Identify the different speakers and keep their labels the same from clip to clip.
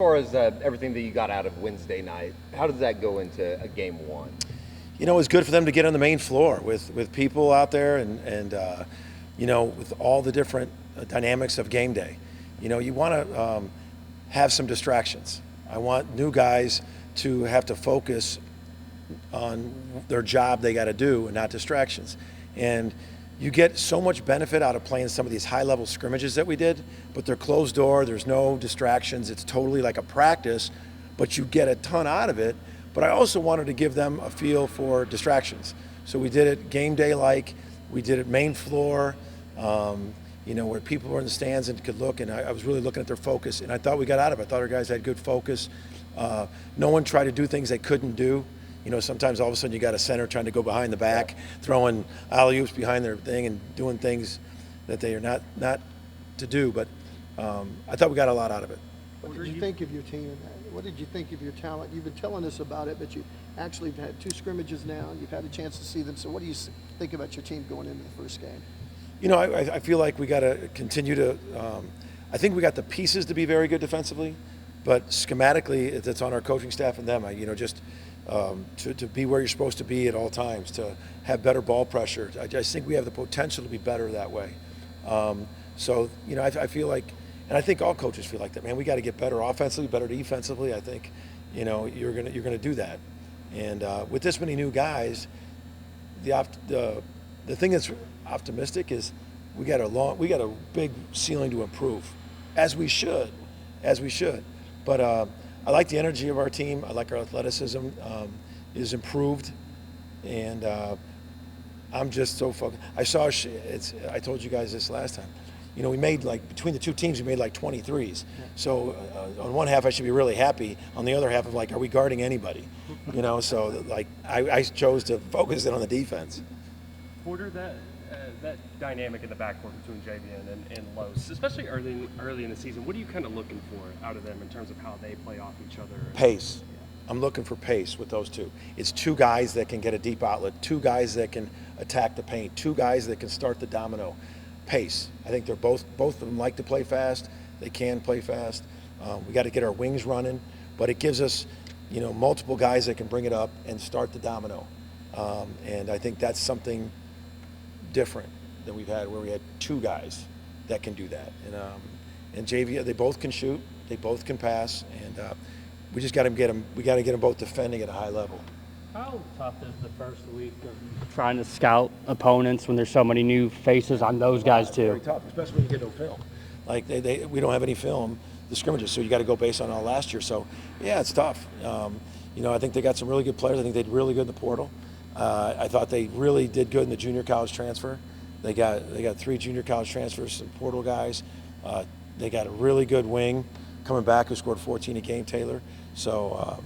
Speaker 1: far as everything that you got out of Wednesday night, how does that go into a game one?
Speaker 2: You know, it's good for them to get on the main floor with people out there and you know, with all the different dynamics of game day. You know, you want to have some distractions. I want new guys to have to focus on their job they got to do and not distractions. And you get so much benefit out of playing some of these high-level scrimmages that we did, but they're closed door, there's no distractions, it's totally like a practice, but you get a ton out of it. But I also wanted to give them a feel for distractions. So we did it game day-like, we did it main floor, you know, where people were in the stands and could look, and I was really looking at their focus, and I thought we got out of it. I thought our guys had good focus. No one tried to do things they couldn't do. You know, sometimes all of a sudden you got a center trying to go behind the back, throwing alley-oops behind their thing and doing things that they are not to do. But I thought we got a lot out of it.
Speaker 3: What did you think of your team? What did you think of your talent? You've been telling us about it, but you actually have had 2 scrimmages now. You've had a chance to see them. So what do you think about your team going into the first game?
Speaker 2: You know, I feel like we got to continue to I think we got the pieces to be very good defensively, but schematically it's on our coaching staff and them. You know, just to be where you're supposed to be at all times, to have better ball pressure. I just think we have the potential to be better that way. So, you know, I feel like, and I think all coaches feel like that, man, we got to get better offensively, better defensively. I think, you know, you're gonna do that. And with this many new guys, the thing that's optimistic is we got a big ceiling to improve, as we should. But I like the energy of our team. I like our athleticism is improved, and I'm just so focused. I told you guys this last time. You know, we made, like, between the two teams, we made like 23s. Yeah. So on one half, I should be really happy. On the other half, of like, are we guarding anybody? You know, so like I chose to focus in on the defense.
Speaker 4: Porter, that dynamic in the backcourt between Javian and Los, especially early in the season, what are you kind of looking for out of them in terms of how they play off each other?
Speaker 2: Pace. I'm looking for pace with those two. It's 2 guys that can get a deep outlet, 2 guys that can attack the paint, 2 guys that can start the domino. Pace. I think they're both of them like to play fast. They can play fast. We got to get our wings running, but it gives us, you know, multiple guys that can bring it up and start the domino. And I think that's something different than we've had, where we had 2 guys that can do that. And JV, they both can shoot, they both can pass, and we just got to get them. We got to get them both defending at a high level.
Speaker 5: How tough is the first week of trying to scout opponents when there's so many new faces on those guys too?
Speaker 2: Very tough, especially when you get no film. Like we don't have any film, the scrimmages, so you got to go based on all last year. So yeah, it's tough. You know, I think they got some really good players. I think they did really good in the portal. I thought they really did good in the junior college transfer. They got 3 junior college transfers, some portal guys. They got a really good wing coming back who scored 14 a game, Taylor. So.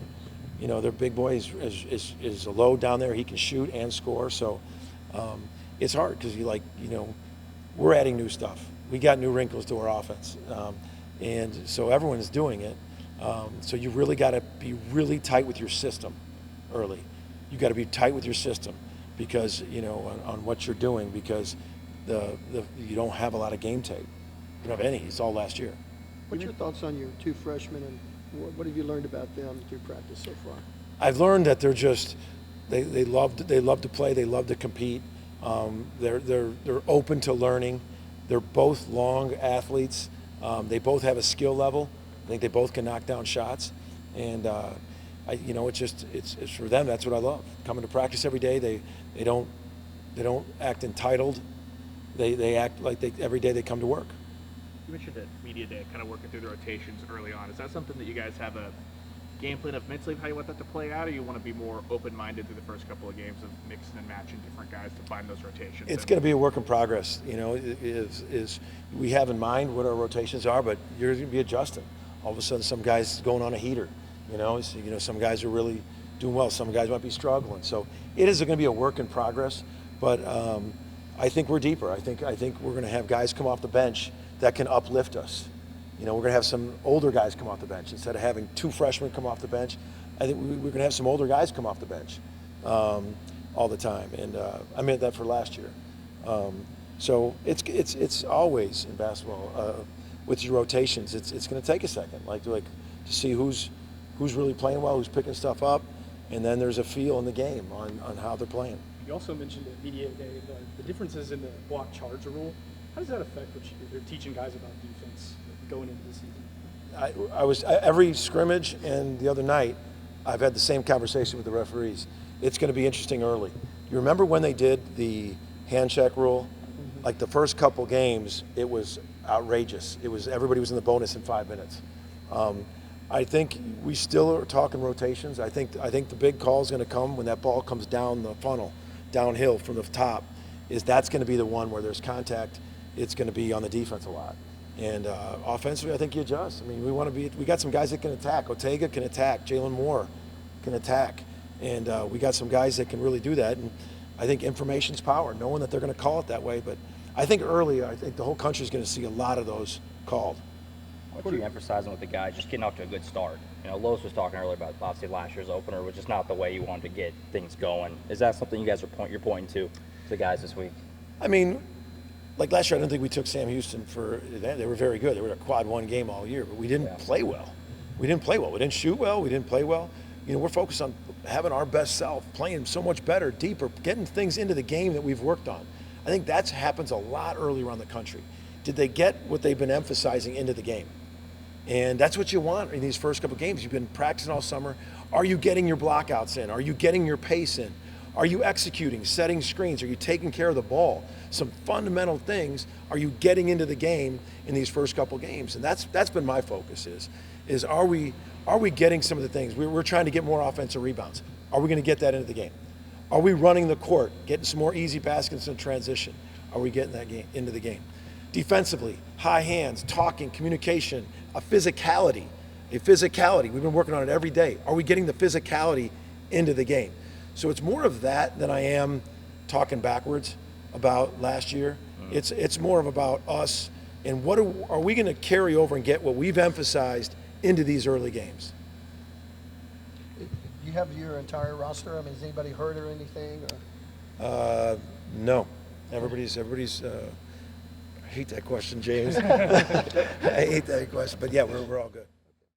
Speaker 2: You know, their big boy is a load down there. He can shoot and score. So it's hard because you know, we're adding new stuff. We got new wrinkles to our offense. And so everyone is doing it. So you really got to be really tight with your system early. You got to be tight with your system because, you know, on what you're doing, because you don't have a lot of game tape. You don't have any. It's all last year.
Speaker 3: What's your thoughts on your 2 freshmen, and what have you learned about them through practice so far?
Speaker 2: I've learned that they're just they love to play. They love to compete. They're open to learning. They're both long athletes. They both have a skill level. I think they both can knock down shots, and you know, it's for them. That's what I love. Coming to practice every day. They don't act entitled. They act like every day they come to work.
Speaker 6: You mentioned at media day, kind of working through the rotations early on. Is that something that you guys have a game plan of mentally of how you want that to play out, or you want to be more open-minded through the first couple of games of mixing and matching different guys to find those rotations?
Speaker 2: It's going to be a work in progress. You know, is we have in mind what our rotations are, but you're going to be adjusting. All of a sudden, some guys going on a heater. You know, some guys are really doing well. Some guys might be struggling. So it is going to be a work in progress. But I think we're deeper. I think we're going to have guys come off the bench that can uplift us. You know, we're going to have some older guys come off the bench instead of having 2 freshmen come off the bench. I think we're going to have some older guys come off the bench all the time, and I meant that for last year. So it's always in basketball with your rotations. It's going to take a second. Like to see who's really playing well, who's picking stuff up, and then there's a feel in the game on how they're playing.
Speaker 7: You also mentioned at Media Day the differences in the block charge rule. How does that affect what you're teaching guys about defense going into the season?
Speaker 2: Every scrimmage and the other night, I've had the same conversation with the referees. It's going to be interesting early. You remember when they did the hand check rule? Like the first couple games, it was outrageous. Everybody was in the bonus in 5 minutes. I think we still are talking rotations. I think the big call is going to come when that ball comes down the funnel, downhill from the top. That's going to be the one where there's contact. It's going to be on the defense a lot. And offensively, I think you adjust. I mean, we got some guys that can attack. Ortega can attack. Jalen Moore can attack. And we got some guys that can really do that. And I think information's power, knowing that they're going to call it that way. But I think early, I think the whole country is going to see a lot of those called.
Speaker 8: What are you emphasizing with the guys just getting off to a good start? You know, Lois was talking earlier about obviously last year's opener was just not the way you wanted to get things going. Is that something you guys you're pointing to the guys this week?
Speaker 2: I mean, like last year, I don't think we took Sam Houston for that. They were very good. They were a quad one game all year, but we didn't play well. We didn't play well. We didn't shoot well. We didn't play well. You know, we're focused on having our best self, playing so much better, deeper, getting things into the game that we've worked on. I think that happens a lot earlier around the country. Did they get what they've been emphasizing into the game? And that's what you want in these first couple games. You've been practicing all summer. Are you getting your blockouts in? Are you getting your pace in? Are you executing, setting screens? Are you taking care of the ball? Some fundamental things. Are you getting into the game in these first couple games? And that's been my focus is are we getting some of the things? We're trying to get more offensive rebounds. Are we going to get that into the game? Are we running the court, getting some more easy baskets in transition? Are we getting that game into the game? Defensively, high hands, talking, communication, a physicality. We've been working on it every day. Are we getting the physicality into the game? So it's more of that than I am talking backwards about last year. It's more of about us and what are we going to carry over and get what we've emphasized into these early games.
Speaker 3: You have your entire roster? I mean, is anybody hurt or anything?
Speaker 2: No. Everybody's I hate that question, James. I hate that question, but yeah, we're all good.